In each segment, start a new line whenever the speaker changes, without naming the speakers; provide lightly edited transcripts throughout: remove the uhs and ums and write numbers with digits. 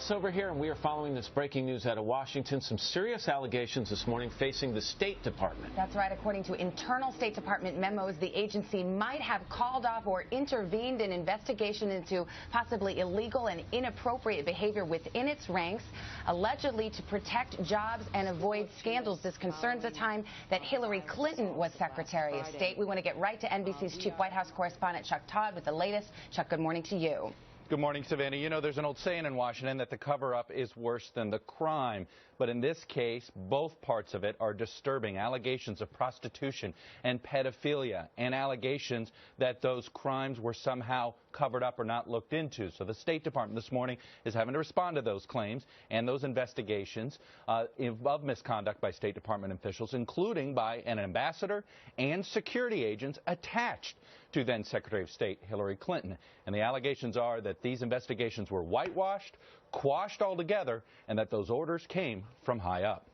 Alice over here, and we are following this breaking news out of Washington. Some serious allegations this morning facing the State Department.
That's right. According to internal State Department memos, the agency might have called off or intervened in investigation into possibly illegal and inappropriate behavior within its ranks, allegedly to protect jobs and avoid scandals. This concerns the time that Hillary Clinton was Secretary of State. We want to get right to NBC's chief White House correspondent Chuck Todd with the latest. Chuck, good morning to you.
Good morning, Savannah. You know, there's an old saying in Washington that the cover-up is worse than the crime. But in this case, both parts of it are disturbing. Allegations of prostitution and pedophilia, and allegations that those crimes were somehow covered up or not looked into. So the State Department this morning is having to respond to those claims and those investigations of misconduct by State Department officials, including by an ambassador and security agents attached to then Secretary of State Hillary Clinton. And the allegations are that these investigations were whitewashed, quashed altogether, and that those orders came from high up.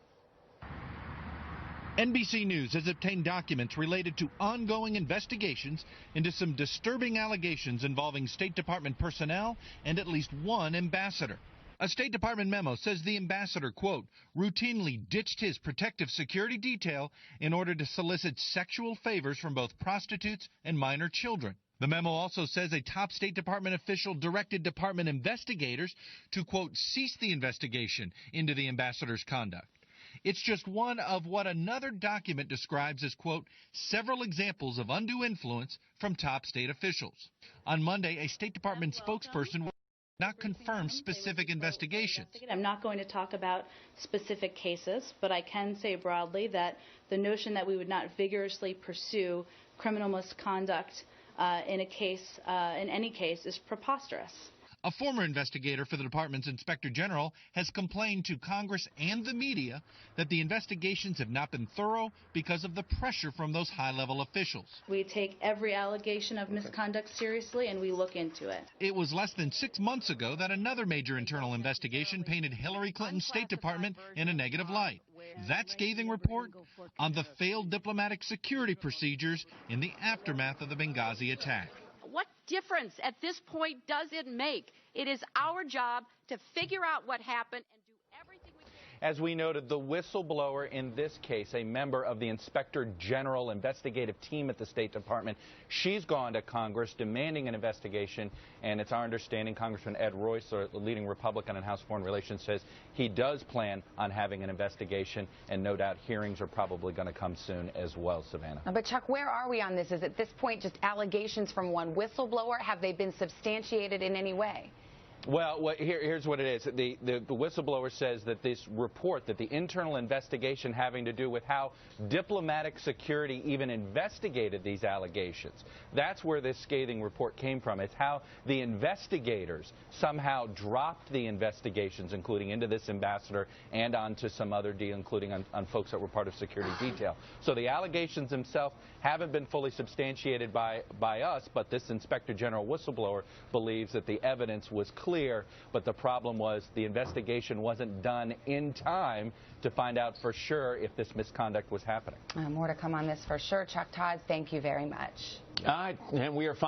NBC News has obtained documents related to ongoing investigations into some disturbing allegations involving State Department personnel and at least one ambassador. A State Department memo says the ambassador, quote, routinely ditched his protective security detail in order to solicit sexual favors from both prostitutes and minor children. The memo also says a top State Department official directed department investigators to, quote, cease the investigation into the ambassador's conduct. It's just one of what another document describes as, quote, several examples of undue influence from top state officials. On Monday, a State Department spokesperson will not confirm specific investigations.
I'm not going to talk about specific cases, but I can say broadly that the notion that we would not vigorously pursue criminal misconduct in any case is preposterous.
A former investigator for the department's inspector general has complained to Congress and the media that the investigations have not been thorough because of the pressure from those high-level officials.
We take every allegation of misconduct seriously, and we look into it.
It was less than 6 months ago that another major internal investigation painted Hillary Clinton's State Department in a negative light. That scathing report on the failed diplomatic security procedures in the aftermath of the Benghazi attack.
What difference at this point does it make? It is our job to figure out what happened and do everything we can.
As we noted, the whistleblower in this case, a member of the Inspector General investigative team at the State Department, she's gone to Congress demanding an investigation, and it's our understanding Congressman Ed Royce, the leading Republican in House Foreign Relations, says he does plan on having an investigation, and no doubt hearings are probably going to come soon as well, Savannah.
But Chuck, where are we on this? Is at this point just allegations from one whistleblower? Have they been substantiated in any way?
Well, here's what it is. The whistleblower says that this report, that the internal investigation having to do with how diplomatic security even investigated these allegations, that's where this scathing report came from. It's how the investigators somehow dropped the investigations, including into this ambassador and onto some other deal, including on folks that were part of security detail. So the allegations themselves haven't been fully substantiated by us, but this Inspector General whistleblower believes that the evidence was clear, but the problem was the investigation wasn't done in time to find out for sure if this misconduct was happening.
More to come on this for sure. Chuck Todd, thank you very much.
All right, and we are following